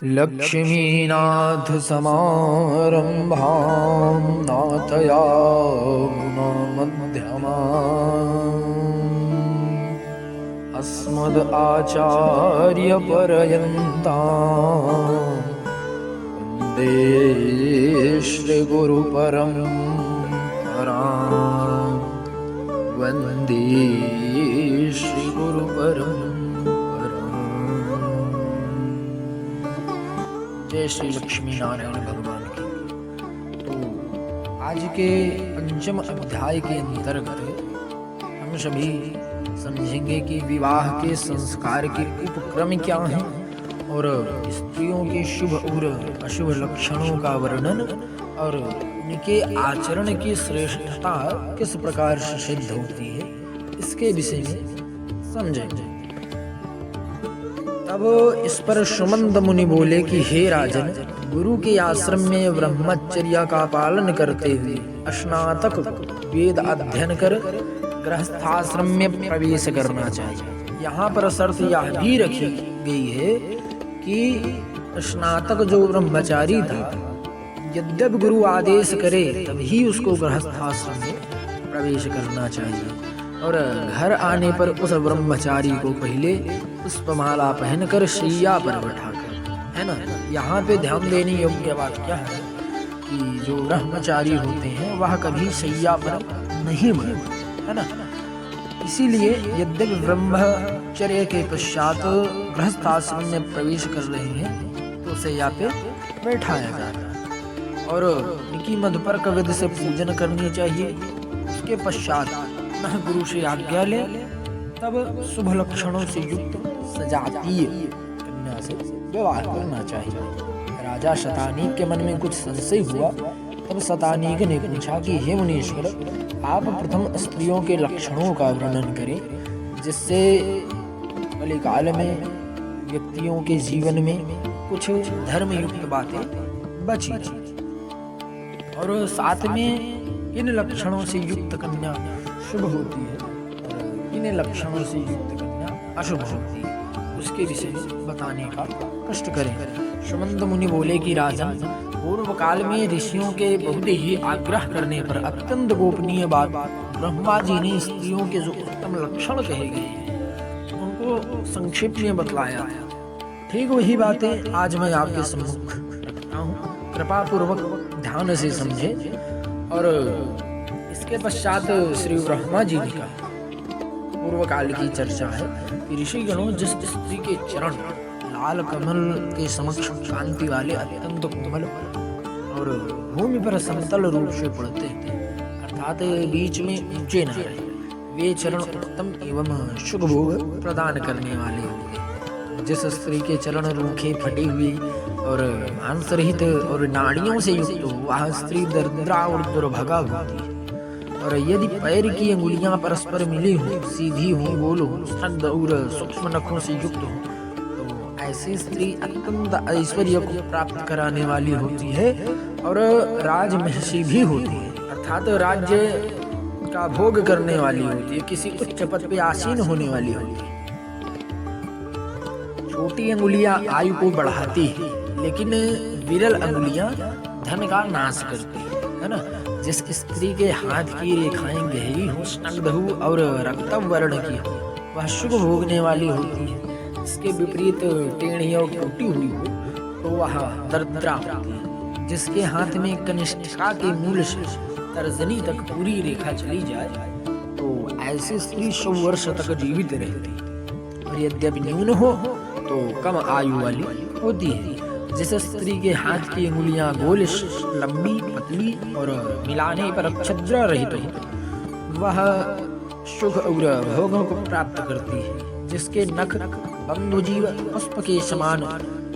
लक्ष्मीनाथसमारम्भां नाथयामुनमध्यमाम् अस्मदाचार्यपर्यन्तां वन्दे श्रीगुरुपरम्परां वन्दे श्रीगुरुपरम्परां। जय श्री लक्ष्मी नारायण भगवान की। तो आज के पंचम अध्याय के अंतर्गत हम सभी समझेंगे कि विवाह के संस्कार के उपक्रम क्या हैं और स्त्रियों के शुभ और अशुभ लक्षणों का वर्णन और उनके आचरण की श्रेष्ठता किस प्रकार से सिद्ध होती है, इसके विषय में समझेंगे। तब इस पर सुमंत मुनि बोले कि हे राजन, गुरु के आश्रम में ब्रह्मचर्य का पालन करते हुए स्नातक वेद अध्ययन कर गृहस्थाश्रम में प्रवेश करना चाहिए। यहाँ पर शर्त यह भी रखी गई है कि स्नातक जो ब्रह्मचारी था, यद्यपि गुरु आदेश करे तभी उसको गृहस्थाश्रम में प्रवेश करना चाहिए और घर आने पर उस ब्रह्मचारी को पहले पुष्पमाला पहनकर शैया पर बैठाकर, है ना। यहाँ पे ध्यान देने योग्य बात क्या है कि जो ब्रह्मचारी होते हैं वह कभी शैया पर नहीं बैठते, है ना। इसीलिए यद्यपि ब्रह्मचर्य के पश्चात गृहस्थाश्रम में प्रवेश कर रहे हैं तो शैया पे बैठाया जाता है और उनकी मधुपर्क विधि से पूजन करनी चाहिए। उसके पश्चात गुरु से आज्ञा ले, तब शुभ लक्षणों से युक्त सजातीय कन्या से विवाह करना चाहिए। राजा शतानीक के मन में कुछ संशय हुआ, तब शतानीक ने पूछा कि हे मुनीश्वर, आप प्रथम स्त्रियों के लक्षणों का वर्णन करें जिससे कलिकाल में व्यक्तियों के जीवन में कुछ धर्मयुक्त बातें बची और साथ में इन लक्षणों से युक्त कन्या शुभ होती है और इन लक्षणों से युक्त कन्या अशुभ होती है, उसके विषय में बताने का कष्ट करें। सुमंत मुनि बोले कि राजन, पूर्व काल में ऋषियों के बहुत ही आग्रह करने पर अत्यंत गोपनीय बात ब्रह्मा जी ने स्त्रियों के जो उत्तम लक्षण कहे गए हैं उनको संक्षेप में बतलाया। ठीक वही बातें आज मैं आपके सम्मुख रखता हूँ, कृपा पूर्वक ध्यान से समझे। और इसके पश्चात श्री ब्रह्मा जी ने कहा, पूर्व काल की चर्चा है कि ऋषिगणों जिस स्त्री के चरण लाल कमल के समक्ष कांति वाले अत्यंत कोमल और भूमि पर समतल रूप से पड़ते थे, अर्थात बीच में ऊंचे न रहे, वे चरण उत्तम एवं शुभ भोग प्रदान करने वाले होंगे। जिस स्त्री के चरण रूखे फटे हुए और मांस रहित और नाड़ियों से युक्त हो, वह स्त्री दरिद्रा और दुर्भगा होती है। और यदि पैर की अंगुलियां परस्पर मिली हो, सीधी हो, गोल हो, स्निग्ध और सूक्ष्म नखों से युक्त हो, तो ऐसी स्त्री अत्यंत ऐश्वर्य को प्राप्त कराने वाली होती है और राजमहिषी भी होती है, अर्थात राज्य का भोग करने वाली होती है, किसी उच्च पद पे आसीन होने वाली होती है। छोटी अंगुलियां आयु को बढ़ाती है, लेकिन विरल अंगुलियां धन का नाश करती है ना। जिस स्त्री के हाथ की रेखाएं गहरी हो, स्निग्ध हो और रक्तम वर्ण की हो, वह शुभ भोगने वाली होती है। इसके विपरीत टेढ़ी और टूटी हुई हो तो वह दरिद्रा होती है। जिसके हाथ में कनिष्ठा के मूल से तर्जनी तक पूरी रेखा चली जाए तो ऐसी स्त्री 100 वर्ष तक जीवित रहती है और यद्यपि न्यून हो तो कम आयु वाली होती है। जिस स्त्री के हाथ की अंगुलियां गोल, लंबी, पतली और मिलाने पर छिद्र रहित हो, वह सुख और भोगों को प्राप्त करती है। जिसके नख बंधुजीव पुष्प के समान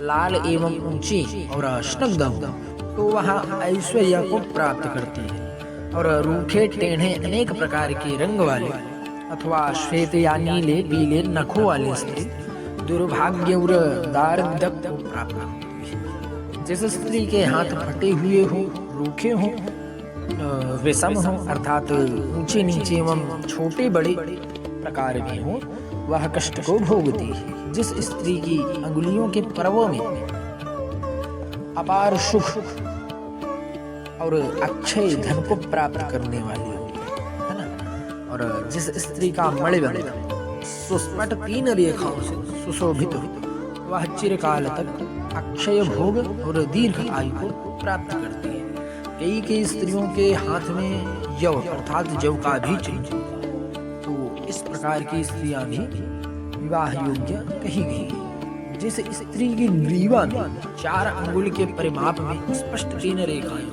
लाल एवं ऊंची और स्निग्ध हो तो वह ऐश्वर्य को प्राप्त करती है। और रूखे टेढ़े अनेक प्रकार के रंग वाले अथवा श्वेत या नीले पीले नखों वाले स्त्री दुर्भाग्य और दारिद्र्य को प्राप्त करती है। जिस स्त्री के हाथ फटे हुए हो, रूखे हो, विषम हो, अर्थात ऊंचे नीचे एवं छोटे बड़े प्रकार के हो, वह कष्ट को भोगती है। जिस स्त्री की अंगुलियों के पर्वों में अपार सुख और अक्षय धन को प्राप्त करने वाली है ना। और जिस स्त्री का मणिबंध सुस्पट 3 रेखाओं से सुशोभित हो वह चिरकाल तक अक्षय भोग और दीर्घ आयु को प्राप्त करती है। कई स्त्रियों के हाथ में यव अर्थात जव का भी चिन्ह, तो इस प्रकार की स्त्रियां भी विवाह योग्य कही गई। जिस स्त्री की ग्रीवा में 4 अंगुल के परिमाप में स्पष्ट 3 रेखाएं,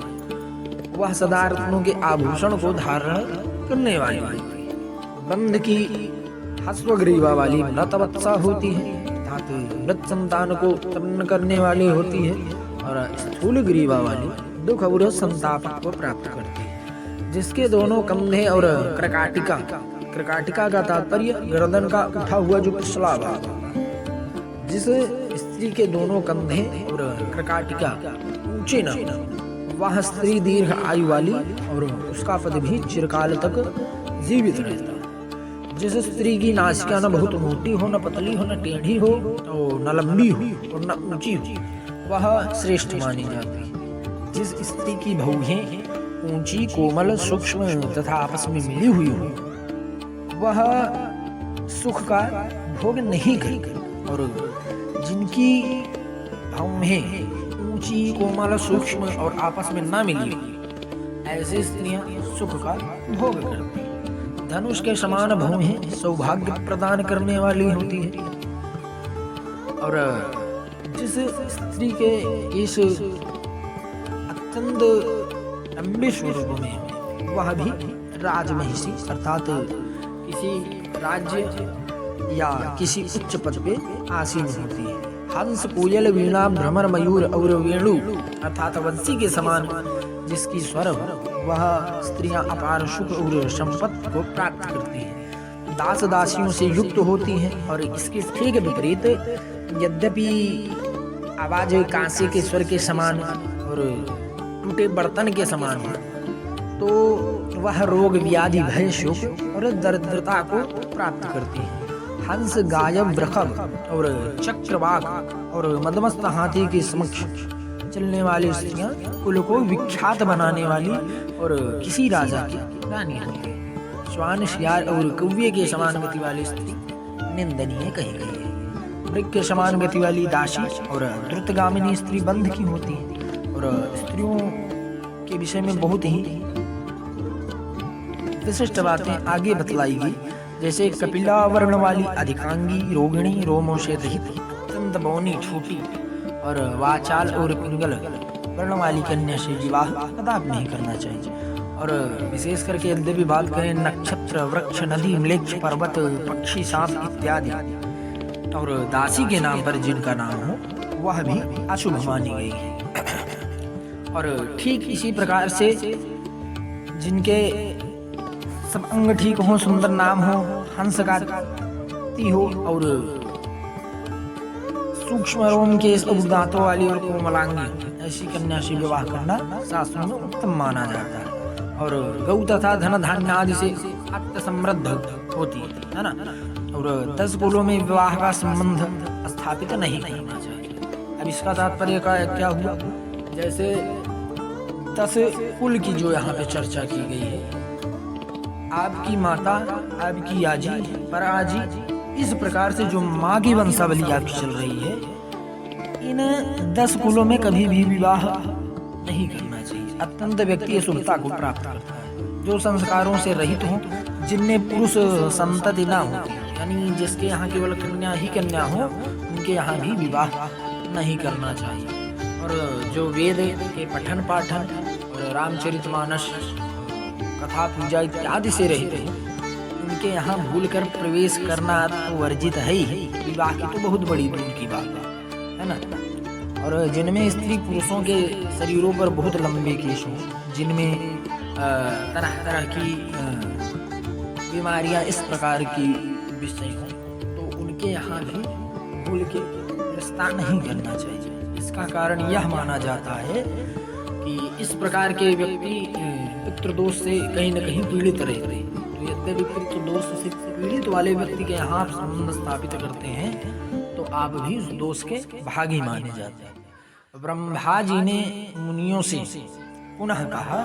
वह सदा रत्नों के आभूषण को धारण करने वाली बंध की हस्वग्रीवा वाली व्रतवत्सा होती है, अर्थात मृत संतान को उत्पन्न करने वाली होती है। और स्थूल ग्रीवा वाली दुख और संताप को प्राप्त करती है। जिसके दोनों कंधे और क्रकाटिका का तात्पर्य गर्दन का उठा हुआ जो पिछला भाग, जिस स्त्री के दोनों कंधे और क्रकाटिका ऊंचे न, वह स्त्री दीर्घ आयु वाली और उसका पद भी चिरकाल तक जीवित रहता। जिस स्त्री की नासिका न बहुत मोटी हो, न पतली हो, न टेढ़ी हो, तो न लंबी हो और न ऊंची हो, वह श्रेष्ठ मानी जाती है। जिस स्त्री की भौहें ऊंची, कोमल, सूक्ष्म तथा आपस में मिली हुई हो, वह सुख का भोग नहीं करेगी। और जिनकी भौहें ऊंची, कोमल, सूक्ष्म और आपस में न मिली हो, ऐसी स्त्रियां सुख का भोग करती हैं। धनुष के समान भौहें सौभाग्य प्रदान करने वाली होती है। और जिस स्त्री के इस अत्यंत लंबे स्वरूप में, वह भी राजमहिषी अर्थात किसी राज्य या किसी उच्च पद पे आसीन होती है। हंस, कोयल, वीणा, भ्रमर, मयूर और वेणु अर्थात वंशी के समान जिसकी स्वर हो, वह स्त्रियां अपार सुख और संपत्ति को प्राप्त करती हैं। दास दासियों से युक्त होती हैं। और इसके ठीक विपरीत, यद्यपि आवाज कांसे के स्वर के समान और टूटे बर्तन के समान हो, तो वह रोग, व्याधि, भय, शोक और दरिद्रता को प्राप्त करती है। हंस, गायब, वृषभ और चक्रवाक और मदमस्त हाथी के समक्ष चलने वाली स्त्रियां कुल को विख्यात बनाने वाली और किसी राजा की रानी होती है। श्वान, शियार और कौवे के समान गति वाली स्त्री निंदनीय कही गई है। वृक्ष के समान गति वाली दासी और द्रुतगामिनी स्त्री बंध की होती है। और स्त्रियों के विषय में बहुत ही विशिष्ट बातें आगे बतलाई गई, जैसे कपिला वर्ण वाली अधिकांगी, रोगिणी, रोमों से रहित, अत्यंत बौनी, छोटी और वाचाल और पिंगल वर्ण वाली कन्या से विवाह कदापि नहीं करना चाहिए। और विशेष करके यद्यपि बात करें नक्षत्र, वृक्ष, नदी, म्लेच्छ, पर्वत, पक्षी, सांप इत्यादि और दासी के नाम पर जिनका नाम हो, वह भी अशुभ मानी गई है। और ठीक इसी प्रकार से जिनके सब अंग ठीक हो, सुंदर नाम हो, हंस का ती हो और सूक्ष्म रोम के दांतों वाली और कोमलांगी, ऐसी कन्या से विवाह करना शास्त्रों में उत्तम माना जाता है। और गौ तथा धन धान्य आदि से अत्य समृद्ध होती है ना। और 10 कुलों में विवाह का संबंध स्थापित नहीं करना चाहिए। अब इसका तात्पर्य क्या हुआ, जैसे 10 कुल की जो यहाँ पे चर्चा की गई है, आपकी माता, आपकी आजी, पराजी, इस प्रकार से जो माँ की वंशावली आपकी चल रही है, इन 10 कुलों में कभी भी विवाह नहीं करना चाहिए। अत्यंत व्यक्ति शुभता को प्राप्त करता है। जो संस्कारों से रहित हों, जिनमें पुरुष संतति ना हो, यानी जिसके यहाँ केवल कन्या ही कन्या हो, उनके यहाँ भी विवाह नहीं करना चाहिए। और जो वेद के पठन पाठन और रामचरितमानस, कथा, पूजा इत्यादि से रहित हैं, उनके यहाँ भूलकर प्रवेश करना तो वर्जित है ही। विवाह की तो बहुत बड़ी दूर की बात है ना। और जिनमें स्त्री पुरुषों के शरीरों पर बहुत लंबे केश हों, जिनमें तरह तरह की बीमारियां इस प्रकार की विषय हों, तो उनके यहाँ भी भूल के रिश्ता नहीं करना चाहिए। इसका कारण यह माना जाता है कि इस प्रकार के व्यक्ति पितृदोष से कहीं न कहीं पीड़ित रहते हैं। तो यद्यपि पितृदोष से पीड़ित वाले व्यक्ति के यहाँ संबंध स्थापित करते हैं, तो आप भी उस दोष के भागी माने जाते हैं। ब्रह्मा जी ने मुनियों से पुनः कहा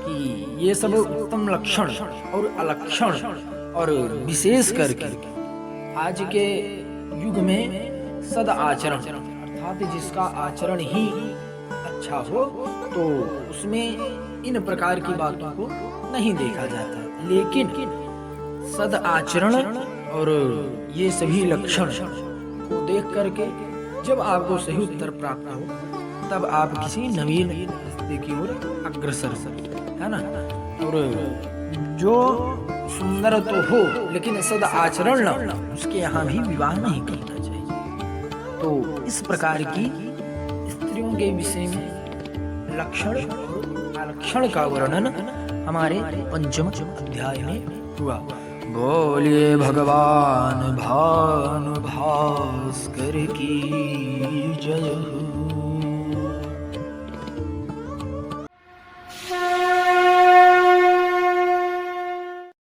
कि ये सब उत्तम लक्षण और अलक्षण और विशेष करके आज के युग में सद आचरण अर्थात जिसका आचरण ही अच्छा हो तो उसमें इन प्रकार की बातों को नहीं देखा जाता, लेकिन सद आचरण और ये सभी लक्षण को देख करके जब आपको सही उत्तर प्राप्त हो तब आप किसी नवीन रास्ते की ओर अग्रसर है ना। और जो सुंदर तो हो लेकिन सद आचरण न, उसके यहाँ भी विवाह नहीं करना चाहिए। तो इस प्रकार की स्त्रियों के विषय में लक्षण और अलक्षण का वर्णन हमारे पंचम अध्याय में हुआ। बोलिए भगवान भानु भास्कर की जय हो।